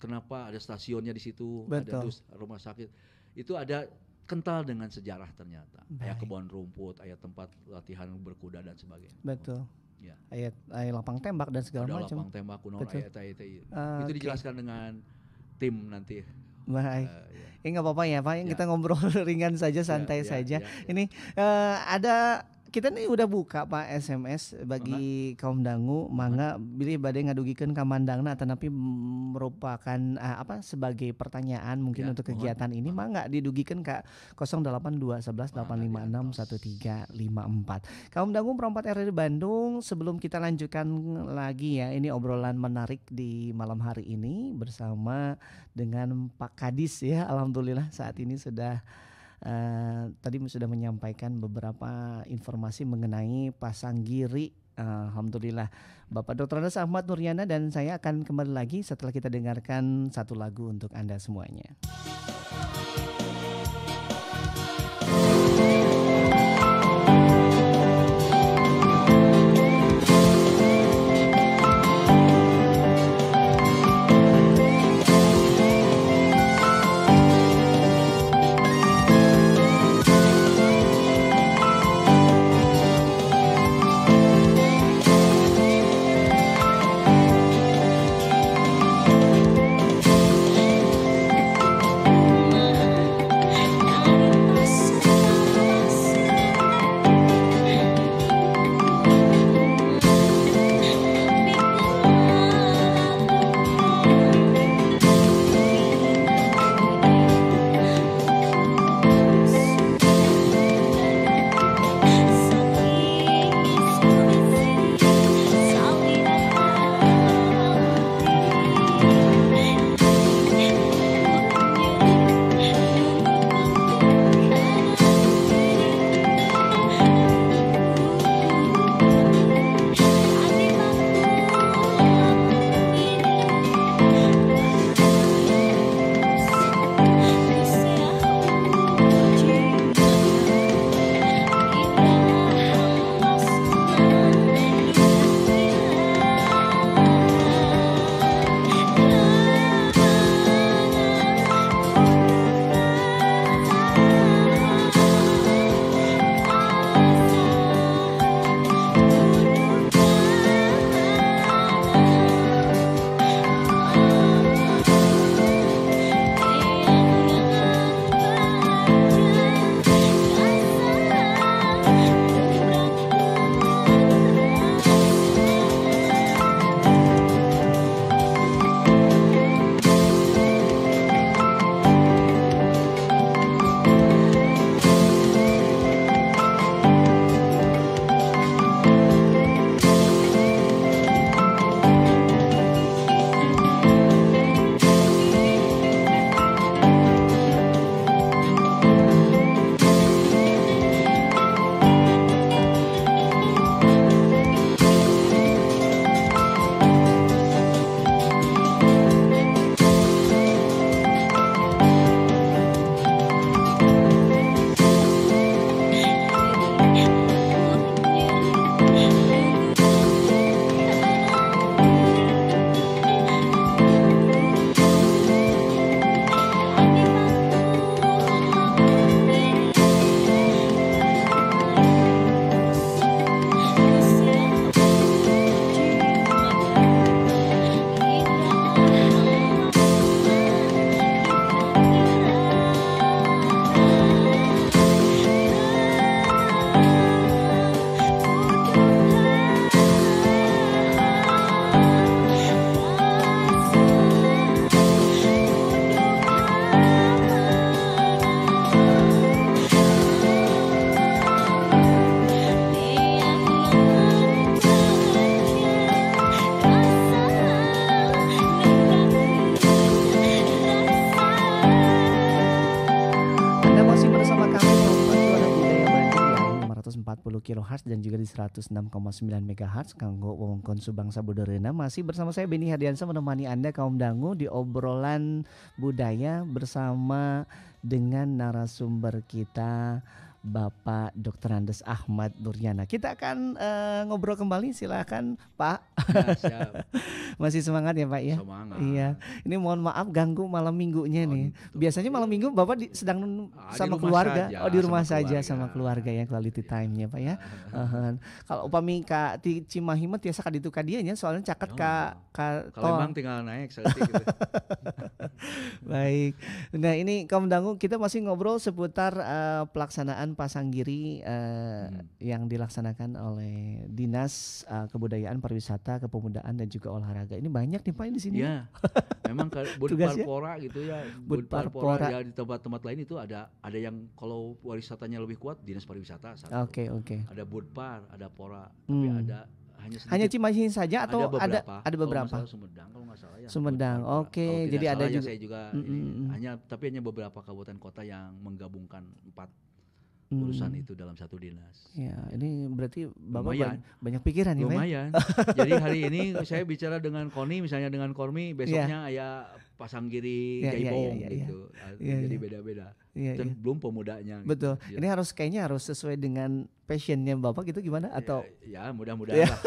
kenapa ada stasiunnya di situ, ada rumah sakit. Itu ada kental dengan sejarah ternyata. Aya kebun rumput, aya tempat latihan berkuda dan sebagainya. Betul. Ya. Aya lapang tembak dan segala macam. Lapang tembak kuno itu dijelaskan dengan tim nanti. Baik. Nggak apa-apa ya Pak, kita ngobrol ringan saja, santai saja. Ini ada kita nih udah buka Pak SMS bagi kaum dangu, mangga bilih bade ngadugikeun ka mandangna tetapi merupakan sebagai pertanyaan mungkin untuk kegiatan ini mangga didugikeun ka 08211856154. Kaum dangu perempat RRI Bandung, sebelum kita lanjutkan lagi ya, ini obrolan menarik di malam hari ini bersama dengan Pak Kadis ya. Alhamdulillah saat ini sudah tadi sudah menyampaikan beberapa informasi mengenai Pasanggiri Alhamdulillah. Bapak Dr. Andes Ahmad Nuryana dan saya akan kembali lagi setelah kita dengarkan satu lagu untuk Anda semuanya. kHz dan juga di 106,9 MHz kanggo wewengkon Subang Sabudareuna. Masih bersama saya Beni Hardiansyah menemani Anda kaum dangu di obrolan budaya bersama dengan narasumber kita Bapak Dr. Andes Ahmad Nuryana. Kita akan ngobrol kembali, silakan Pak. Ya, siap. Masih semangat ya Pak ya? Semangat. Iya. Ini mohon maaf ganggu malam minggunya nih. Biasanya malam minggu Bapak sedang sama keluarga. Saja, di rumah saja keluarga. sama keluarga ya, quality time-nya Pak ya. Kalau upami ka di Cimahi mah tiasa ka ditu ka dieu nya soalnya caket ka kalau emang tinggal naik seketik gitu. Baik. Nah, ini kaum dangu kita masih ngobrol seputar pelaksanaan Pasanggiri yang dilaksanakan oleh Dinas Kebudayaan, Pariwisata, Kepemudaan dan juga Olahraga. Ini banyak nih Pak di sini. Iya. Memang Bud Parpora gitu ya. Bud Parpora ya, di tempat-tempat lain itu ada yang kalau pariwisatanya lebih kuat Dinas Pariwisata satu. Oke. Ada Budpar, ada Pora, tapi ada hanya Cimahi saja atau ada beberapa? Kalau Sumedang kalau nggak salah ya. Sumedang. Oke, jadi ada juga. Saya juga hanya beberapa kabupaten kota yang menggabungkan 4 urusan itu dalam satu dinas. Ya, ini berarti Bapak lumayan. banyak pikiran ya, lumayan. Jadi hari ini saya bicara dengan Koni, misalnya dengan Kormi, besoknya ya Pasanggiri, Jaibong gitu. Jadi beda-beda. Dan belum pemudanya. Betul. Gitu. Ini kayaknya harus sesuai dengan passionnya Bapak gitu gimana? Atau ya mudah-mudahan lah.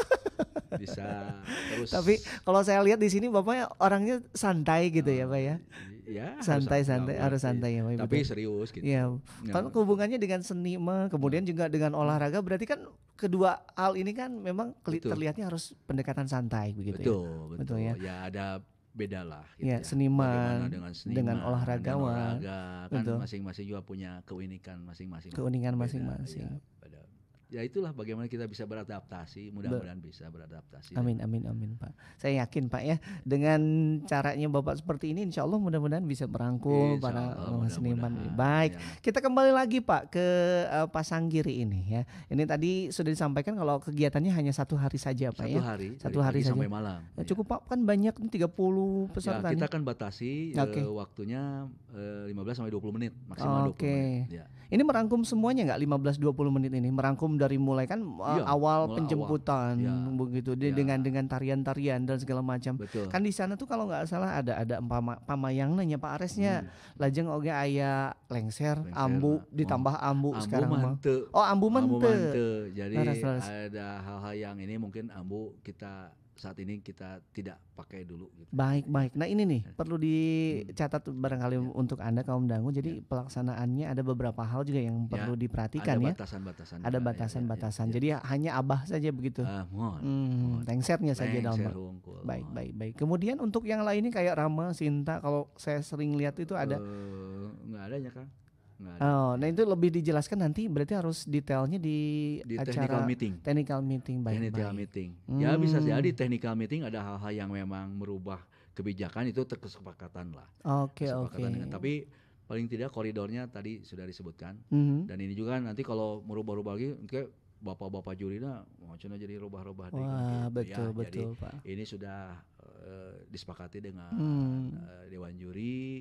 Bisa terus. Tapi kalau saya lihat di sini Bapaknya orangnya santai gitu ya, Pak ya. Ya, santai-santai harus santai ya, Pak. Tapi serius gitu. Iya. Kalau hubungannya dengan seni kemudian juga dengan olahraga, berarti kan kedua hal ini kan memang terlihatnya harus pendekatan santai begitu. Betul ya. Ya ada beda lah gitu ya, seniman dengan olahragawan. Kan masing-masing juga punya keunikan masing-masing. Ya itulah bagaimana kita bisa beradaptasi, mudah-mudahan bisa beradaptasi. Amin Pak. Saya yakin Pak ya, dengan caranya Bapak seperti ini insya Allah mudah-mudahan bisa merangkul para seniman. Baik, kita kembali lagi Pak ke Pasanggiri ini ya. Ini tadi sudah disampaikan kalau kegiatannya hanya 1 hari saja Pak ya. Satu hari saja. Sampai malam. Cukup Pak, kan banyak 30 peserta. Ya, kita akan batasi waktunya 15 sampai 20 menit maksimal 20 menit. Ya. Ini merangkum semuanya nggak 15-20 menit ini? Merangkum dari mulai kan awal penjemputan begitu dengan tarian-tarian dan segala macam. Betul. Kan di sana tuh kalau nggak salah ada pamayangna nya Pak Aresnya. Lajeng oge aya lengser, ambu ditambah ambu sekarang. Ambu mente. Jadi ada hal-hal yang ini mungkin ambu kita saat ini kita tidak pakai dulu gitu. Baik. Nah ini nih perlu dicatat barangkali untuk Anda kaum dangu. Jadi pelaksanaannya ada beberapa hal juga yang perlu diperhatikan ya. Ada batasan-batasan. Jadi hanya abah saja begitu. Lengsernya saja dalam. Baik. Kemudian untuk yang lainnya kayak Rama, Sinta, kalau saya sering lihat itu ada. Nggak adanya Kang. Nah itu lebih dijelaskan nanti, berarti harus detailnya di acara technical meeting. Meeting. Ya bisa jadi technical meeting ada hal-hal yang memang merubah kebijakan, itu kesepakatan lah. Oke. Tapi paling tidak koridornya tadi sudah disebutkan. Dan ini juga nanti kalau merubah-rubah lagi, kayak bapak-bapak jurina macamnya jadi rubah-rubah. Wah betul jadi Pak. Ini sudah disepakati dengan Dewan Juri,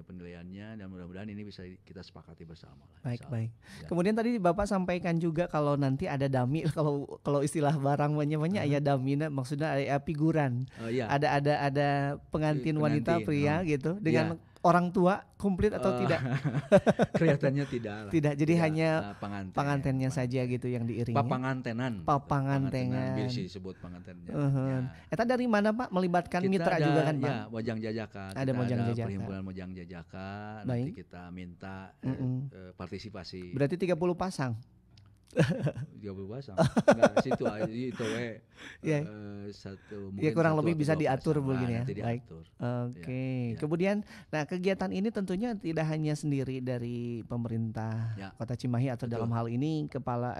penilaiannya, dan mudah-mudahan ini bisa kita sepakati bersama. Baik. Ya. Kemudian tadi Bapak sampaikan juga kalau nanti ada dami, kalau istilah barang banyak ya damina, maksudnya ada figuran. Ada pengantin wanita pria gitu dengan orang tua komplit atau tidak? Kelihatannya tidak. Jadi hanya pengantennya saja gitu yang diiringi. Papangantenan. Biar disebut pengantennya. Eta dari mana Pak? Melibatkan kita mitra juga kan Pak? Ya, Mojang Jajaka. Ada Mojang Jajaka. Perhimpunan Mojang Jajaka. Nanti kita minta partisipasi. Berarti 30 pasang. 30 pasang. Enggak, situ itu satu. Ya kurang lebih bisa diatur begini ya. Baik. Oke. Kemudian kegiatan ini tentunya tidak hanya sendiri dari pemerintah Kota Cimahi atau dalam hal ini kepala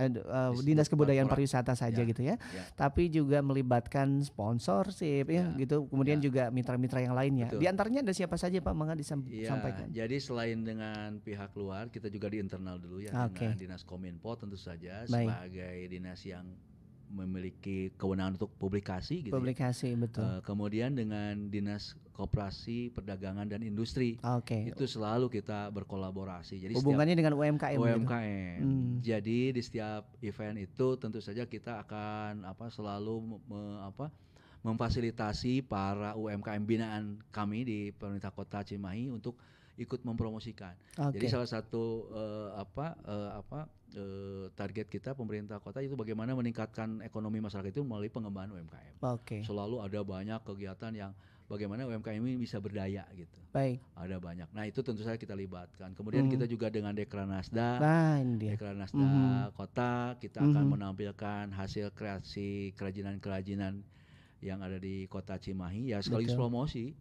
Dinas Kebudayaan Pariwisata saja gitu ya. Tapi juga melibatkan sponsorship gitu. Kemudian juga mitra-mitra yang lainnya. Di antaranya ada siapa saja Pak? Mangga disampaikan. Jadi selain dengan pihak luar, kita juga di internal dulu ya, dengan Dinas Kominfo tentu saja sebagai dinas yang memiliki kewenangan untuk publikasi gitu. Betul. Kemudian dengan Dinas Koperasi, Perdagangan dan Industri. Itu selalu kita berkolaborasi. Jadi hubungannya dengan UMKM. Gitu. Jadi di setiap event itu tentu saja kita akan selalu memfasilitasi para UMKM binaan kami di pemerintah Kota Cimahi untuk ikut mempromosikan. Jadi salah satu target kita pemerintah kota itu bagaimana meningkatkan ekonomi masyarakat itu melalui pengembangan UMKM. Selalu ada banyak kegiatan yang bagaimana UMKM ini bisa berdaya gitu. Ada banyak. Nah itu tentu saja kita libatkan. Kemudian kita juga dengan Dekranasda, kota kita akan menampilkan hasil kreasi kerajinan-kerajinan yang ada di Kota Cimahi ya, sekaligus promosi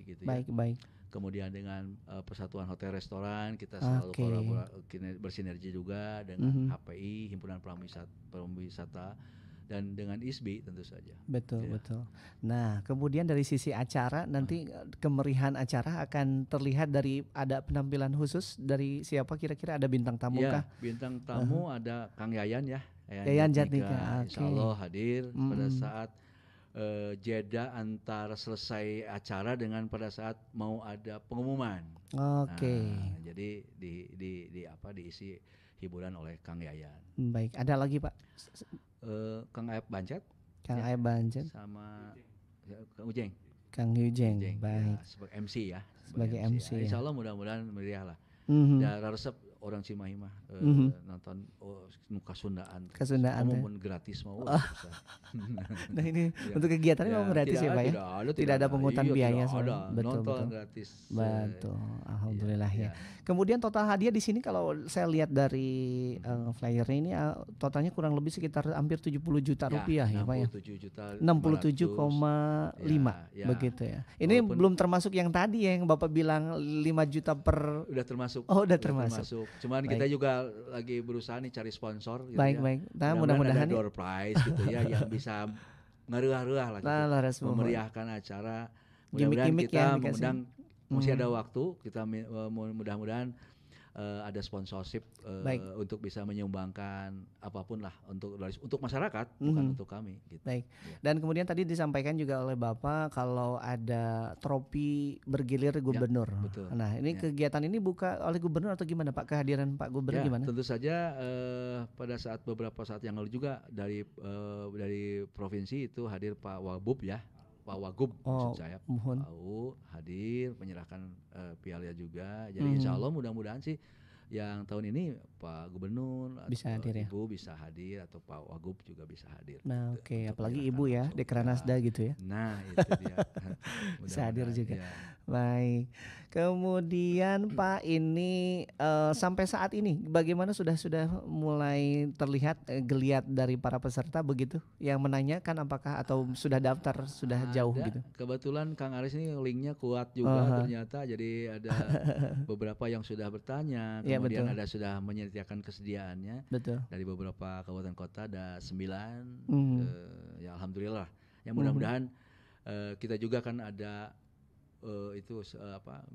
gitu ya. Baik. Kemudian dengan Persatuan Hotel Restoran kita selalu bersinergi juga dengan HPI, Himpunan Pramwisata, dan dengan ISBI tentu saja. Betul. Nah, kemudian dari sisi acara nanti kemerihan acara akan terlihat dari ada penampilan khusus dari siapa kira-kira, ada bintang tamu kah? Bintang tamu ada Kang Yayan ya. Yayan Jatnika. Insya Allah hadir pada saat jeda antara selesai acara dengan pada saat mau ada pengumuman. Oke. Nah, jadi diisi hiburan oleh Kang Yayan. Baik, ada lagi Pak? Kang Ayep Bancet. Kang Ayep Bancet. Sama Kang Ujeng. Kang Ujeng. Baik. Ya, sebagai MC ya. Sebagai MC. Ya. Insya Allah mudah-mudahan meriah lah. Dan resep orang Cimahi mah nonton nuka Sundaan. Kesundaan. Mau gratis mau. Nah ini untuk kegiatannya mau gratis ya Pak ya? Tidak ada pungutan biaya. Betul, nonton gratis. Betul. Alhamdulillah ya. Kemudian total hadiah di sini kalau saya lihat dari flyernya ini totalnya kurang lebih sekitar hampir 70 juta rupiah ya Pak ya. 67,5 begitu ya. Ini belum termasuk yang tadi ya, yang Bapak bilang 5 juta per. Udah termasuk. Oh udah termasuk. Cuman kita juga lagi berusaha nih cari sponsor gitu baik. Nah mudah-mudahan ada door prize gitu ya yang bisa ngeruah-ruah lah gitu. Memeriahkan acara. Mudah-mudahan kita mengundang masih ada waktu, kita mudah-mudahan ada sponsorship untuk bisa menyumbangkan apapun lah untuk masyarakat, bukan untuk kami gitu. Baik. Dan kemudian tadi disampaikan juga oleh Bapak kalau ada trofi bergilir gubernur. Ya, betul. Nah, ini kegiatan ini buka oleh gubernur atau gimana Pak? Kehadiran Pak Gubernur gimana? Tentu saja pada beberapa saat yang lalu juga dari provinsi itu hadir Pak Wagub ya. Pak Wagub maksud saya, hadir menyerahkan piala juga. Jadi insya Allah mudah-mudahan sih yang tahun ini Pak Gubernur bisa atau hadir ya? Ibu bisa hadir atau Pak Wagub juga bisa hadir. Nah apalagi Ibu ya, Dekranasda gitu ya. Nah itu dia. Bisa hadir juga. Ya. Baik. Kemudian Pak ini sampai saat ini bagaimana sudah mulai terlihat geliat dari para peserta begitu yang menanyakan apakah atau sudah daftar sudah jauh gitu. Kebetulan Kang Aris ini linknya kuat juga ternyata, jadi ada beberapa yang sudah bertanya, kemudian ada sudah menyediakan kesediaannya. Betul. Dari beberapa kabupaten kota ada 9. Ya alhamdulillah. Ya mudah-mudahan kita juga kan ada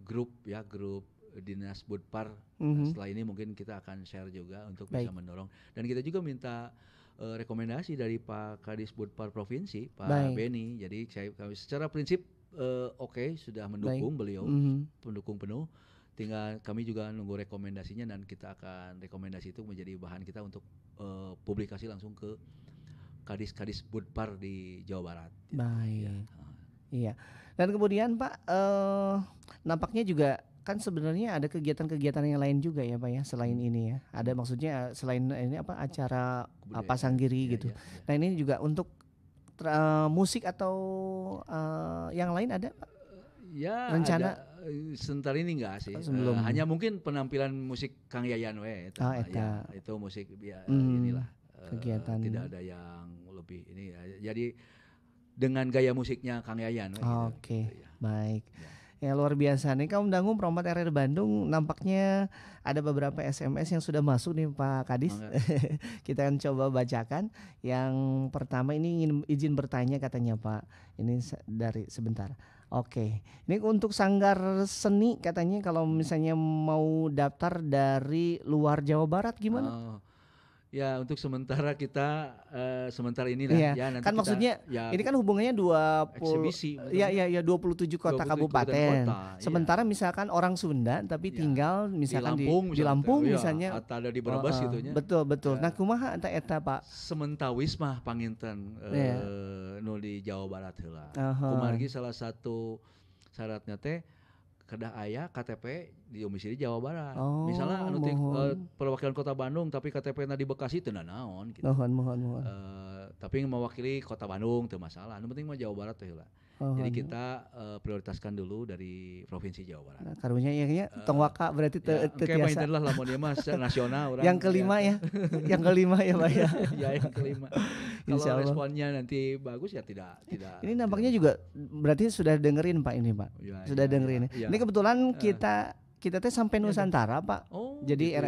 grup Dinas Budpar. Setelah ini mungkin kita akan share juga untuk bisa mendorong, dan kita juga minta rekomendasi dari Pak Kadis Budpar Provinsi, Pak Beni. Jadi kami secara prinsip sudah mendukung beliau, pendukung penuh. Tinggal kami juga nunggu rekomendasinya, dan kita akan rekomendasi itu menjadi bahan kita untuk publikasi langsung ke Kadis Budpar di Jawa Barat. Baik. Iya. Dan kemudian Pak, nampaknya juga kan sebenarnya ada kegiatan-kegiatan yang lain juga ya Pak ya, selain ini ya. Ada maksudnya selain ini acara Pasanggiri gitu. Nah ini juga untuk musik atau yang lain ada Pak? Ya rencana sebentar ini enggak sih. Hanya mungkin penampilan musik Kang Yayan ya, itu musik inilah kegiatan. Tidak ada yang lebih ini ya. Jadi dengan gaya musiknya Kang Yayan. Oke. Baik. Ya luar biasa nih Kaum Dangu Perompat RRI Bandung, nampaknya ada beberapa SMS yang sudah masuk nih Pak Kadis. Kita akan coba bacakan. Yang pertama ini izin bertanya katanya Pak. Ini dari sebentar. Oke. Ini untuk Sanggar Seni katanya kalau misalnya mau daftar dari luar Jawa Barat gimana? Ya untuk sementara kita sementara ini lah ya, nanti kan kita, maksudnya ini kan hubungannya 20 eksibisi, 27 kota kabupaten. Sementara misalkan orang Sunda tapi tinggal misalkan di Lampung misalnya atau ada di Brebes gitu nya. Betul. Nah kumaha eta Pak? Sementawis mah panginten nu di Jawa Barat heula. Kumargi salah satu syaratnya teh kedah aya KTP di domisili Jawa Barat. Misalnya perwakilan Kota Bandung tapi KTP-na di Bekasi teu naon gitu. Mohon. Tapi mewakili Kota Bandung teu masalah. Nu penting mah Jawa Barat teh heula. Jadi kita prioritaskan dulu dari Provinsi Jawa Barat. Nah, karunya ya tong waka berarti teu tiasa. Kayak lah lamun ieu mah nasional urang. Yang kelima ya. Yang kelima ya Pak ya. Ya yang kelima. Kalau responnya nanti bagus ya tidak. Ini nampaknya juga berarti sudah dengerin Pak ini Pak. Sudah dengerin. Ini kebetulan kita teh sampai Nusantara Pak. Jadi gitu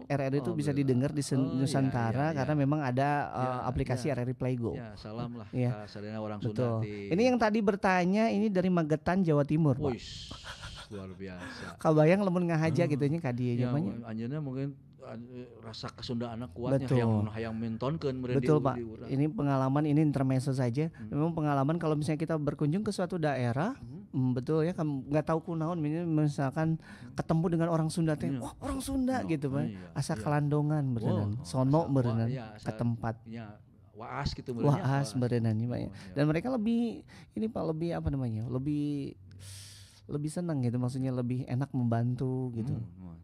RRI itu bisa didengar di Nusantara karena memang ada aplikasi RRI Playgo. Ya, salam lah sadayana orang Sunda. Betul. Ini yang tadi bertanya ini dari Magetan Jawa Timur Pak. Luar biasa. Kabayang lamun ngahaja gitu nya ka dieu nya. Anjeunna mungkin rasa Kesundaan kuatnya hayang mentonkeun meureun. Betul Pak. Ini pengalaman, ini intermezzo saja. Memang pengalaman kalau misalnya kita berkunjung ke suatu daerah, betul ya, nggak tahu kunaon, misalkan ketemu dengan orang Sunda teh, wah orang Sunda gitu Pak. Asa kalandongan berenang, sono berenang ke tempat. Waas gitu Waas berenang Pak ya. Dan mereka lebih ini Pak, lebih apa namanya? Lebih senang gitu, maksudnya lebih enak membantu gitu.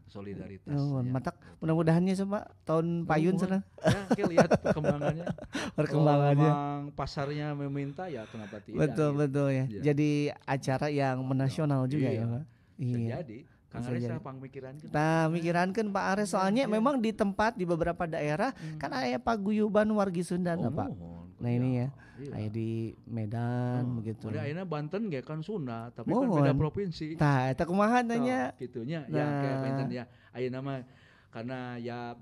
Solidaritas. Matak mudah-mudahannya Pak tahun payun sana. Ya, lihat perkembangannya. Memang pasarnya meminta ya kenapa tidak. Betul ya. Jadi acara yang menasional juga ya Pak. Iya. Jadi Kang Ares pamikirankeun. Mikirankeun Pak Ares, soalnya memang di tempat di beberapa daerah kan aya paguyuban wargi Sunda Pak. Nah ini ya. Aya di Medan begitu. Ada ayeuna Banten ge kan Sunda, tapi kan beda provinsi. Tah eta kumaha tanya? Gitunya. Ya kayak Banten ya. Ayeuna mah karena ya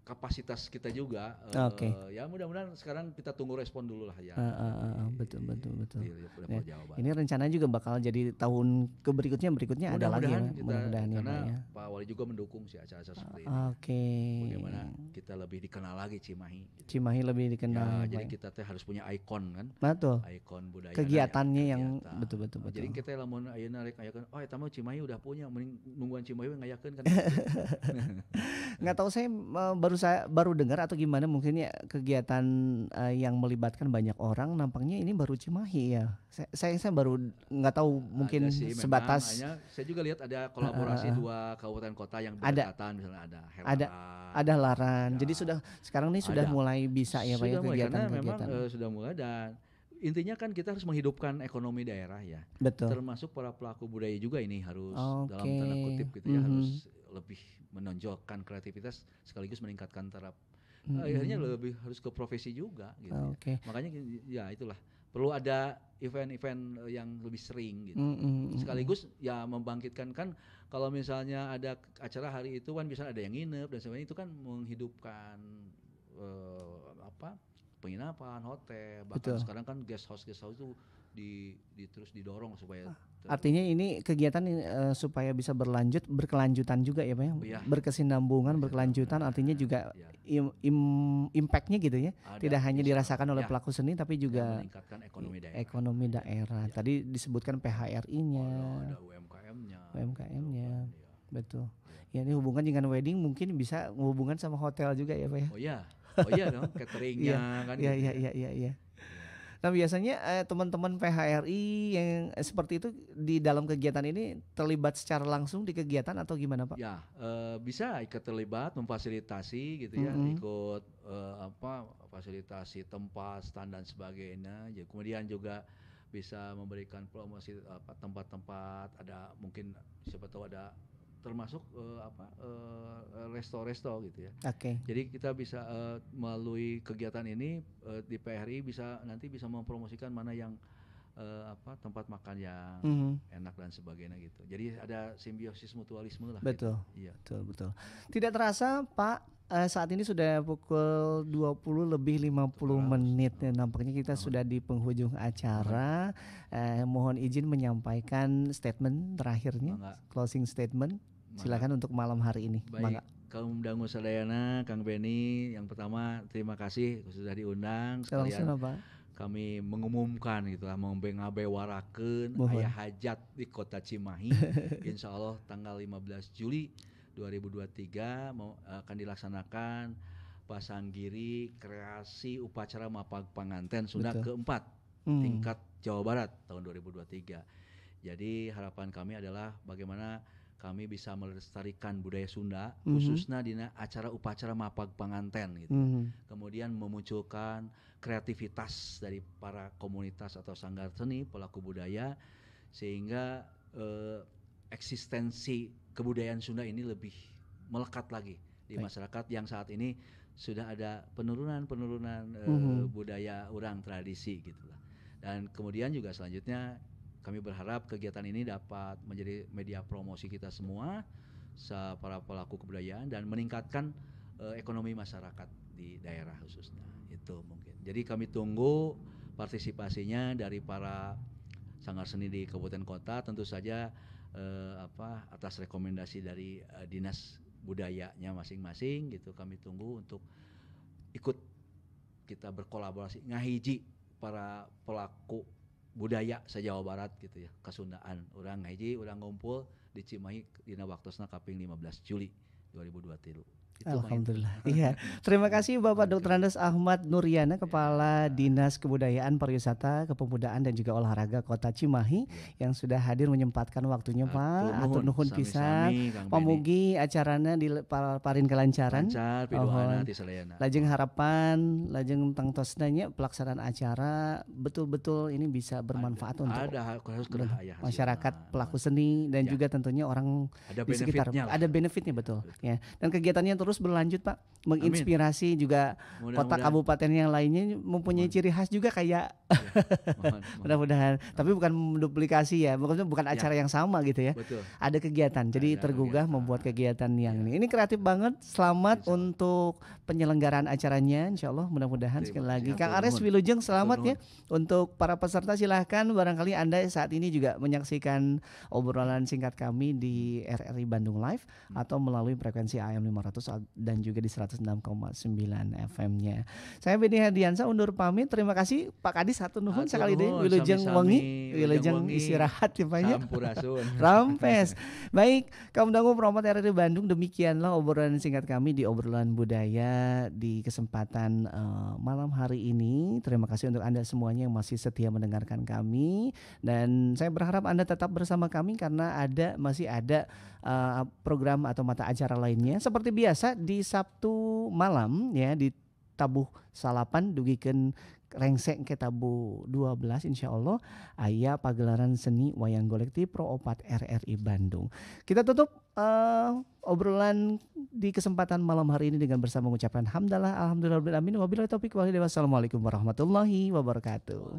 kapasitas kita juga. Ya mudah-mudahan sekarang kita tunggu respon dulu lah ya. Betul. Ini rencana juga bakal jadi tahun berikutnya ada lagi ya. Mudah-mudahan karena ya. Pak Wali juga mendukung sih acara-acara seperti ini. Bagaimana kita lebih dikenal lagi Cimahi. Gitu. Cimahi lebih dikenal. Ya, jadi kita teh harus punya ikon kan. Betul. Ikon budaya. Kegiatannya yang betul. Jadi kita lamun ayeuna rek ngayakeun, eta mah Cimahi udah punya, mending nungguan Cimahi ngayakeun kan. Nggak tahu, saya baru dengar atau gimana, mungkin ya kegiatan yang melibatkan banyak orang, nampaknya ini baru Cimahi ya. Saya baru nggak tahu, mungkin sih, sebatas. Saya juga lihat ada kolaborasi dua kabupaten kota yang berdekatan, misalnya ada Herlaran. Ada Laran. Jadi sekarang ini sudah mulai bisa ya Pak ya kegiatan-kegiatan. Memang sudah mulai, dan intinya kan kita harus menghidupkan ekonomi daerah ya. Betul. Termasuk para pelaku budaya juga ini harus dalam tanda kutip gitu ya, harus lebih menonjolkan kreativitas sekaligus meningkatkan taraf. Akhirnya lebih harus ke profesi juga gitu. Makanya ya itulah perlu ada event-event yang lebih sering gitu. Sekaligus ya membangkitkan, kan kalau misalnya ada acara hari itu kan bisa ada yang nginep dan sebagainya, itu kan menghidupkan penginapan, hotel, bahkan sekarang kan guest house itu terus didorong supaya artinya ini kegiatan supaya bisa berkelanjutan juga ya Pak ya. Berkesinambungan, berkelanjutan, artinya juga impact-nya gitu ya. Tidak hanya dirasakan oleh pelaku seni tapi juga meningkatkan ekonomi daerah. Tadi disebutkan PHRI-nya. Ada UMKM-nya. Betul. Ya, ini hubungan dengan wedding mungkin bisa hubungan sama hotel juga ya Pak ya. Oh iya dong, cateringnya kan. Iya. Nah biasanya teman-teman PHRI yang seperti itu di dalam kegiatan ini terlibat secara langsung di kegiatan atau gimana Pak? Ya bisa ikut terlibat, memfasilitasi gitu ya, ikut fasilitasi tempat, stand dan sebagainya. Ya, kemudian juga bisa memberikan promosi tempat-tempat, ada mungkin siapa tahu ada termasuk resto-resto gitu ya. Jadi kita bisa melalui kegiatan ini di PRI nanti bisa mempromosikan mana yang tempat makan yang enak dan sebagainya gitu. Jadi ada simbiosis mutualisme lah. Betul. Gitu. Iya. Betul. Tidak terasa Pak, saat ini sudah pukul 20:50 menit. Nampaknya kita sudah di penghujung acara. Mohon izin menyampaikan statement terakhirnya, closing statement. Silakan untuk malam hari ini. Baik, kaum dangu sadayana, Kang Beni, yang pertama terima kasih sudah diundang sekalian. Kami mengumumkan gitulah, ngabewarakeun aya hajat di Kota Cimahi. Insya Allah tanggal 15 Juli 2023 akan dilaksanakan pasanggiri kreasi upacara mapag panganten Sunda keempat tingkat Jawa Barat tahun 2023. Jadi harapan kami adalah bagaimana kami bisa melestarikan budaya Sunda, khususnya di acara upacara mapag panganten gitu. Kemudian memunculkan kreativitas dari para komunitas atau sanggar seni, pelaku budaya, sehingga eksistensi kebudayaan Sunda ini lebih melekat lagi di masyarakat yang saat ini sudah ada penurunan budaya orang tradisi gitulah. Dan kemudian juga selanjutnya kami berharap kegiatan ini dapat menjadi media promosi kita semua, para pelaku kebudayaan, dan meningkatkan ekonomi masyarakat di daerah khususnya. Itu mungkin. Jadi kami tunggu partisipasinya dari para sanggar seni di kabupaten kota, tentu saja atas rekomendasi dari dinas budayanya masing-masing gitu. Kami tunggu untuk ikut kita berkolaborasi ngahiji para pelaku budaya se-Jawa Barat gitu ya, Kasundaan. Urang ngahiji, urang ngumpul di Cimahi dina waktosna kaping 15 Juli 2023. Alhamdulillah. Iya. Terima kasih Bapak Dr. Andes Ahmad Nuryana, Kepala Dinas Kebudayaan, Pariwisata, Kepemudaan dan juga Olahraga Kota Cimahi yang sudah hadir menyempatkan waktunya Pak. Atur nuhun pisan. Pamugi acarana di parin kelancaran. Lajeng harapan, lajeng tangtosna nya pelaksanaan acara betul-betul ini bisa bermanfaat untuk masyarakat pelaku seni dan juga tentunya orang di sekitar. Ada benefitnya betul. Ya. Dan kegiatannya terus berlanjut Pak, menginspirasi juga kota kabupaten yang lainnya mempunyai ciri khas juga kayak mudah-mudahan. Tapi bukan menduplikasi ya, maksudnya bukan acara yang sama gitu ya. Betul. Ada kegiatan, jadi tergugah membuat kegiatan yang ini kreatif banget. Selamat untuk penyelenggaraan acaranya, insya Allah mudah-mudahan sekali lagi. Kang Ares Wilujeng selamat ya untuk para peserta. Silahkan barangkali Anda saat ini juga menyaksikan obrolan singkat kami di RRI Bandung Live atau melalui frekuensi AM 500 dan juga di 106,9 FM-nya. Saya Beni Hadiansa undur pamit. Terima kasih Pak Kadis satu nuhun sekali deh. Wilujeng wengi, wilujeng istirahat ya Pak ya. Rampes. Baik, kaum dangu peromat RRI Bandung, demikianlah obrolan singkat kami di obrolan budaya di kesempatan malam hari ini. Terima kasih untuk Anda semuanya yang masih setia mendengarkan kami, dan saya berharap Anda tetap bersama kami karena masih ada program atau mata acara lainnya seperti biasa di Sabtu malam ya di tabuh salapan dugikeun rengsek ke tabuh 12 insyaallah aya pagelaran seni wayang golek ti Pro 4 RRI Bandung. Kita tutup obrolan di kesempatan malam hari ini dengan bersama mengucapkan alhamdulillah wabillahi taufik walhidayah. Wassalamualaikum warahmatullahi wabarakatuh.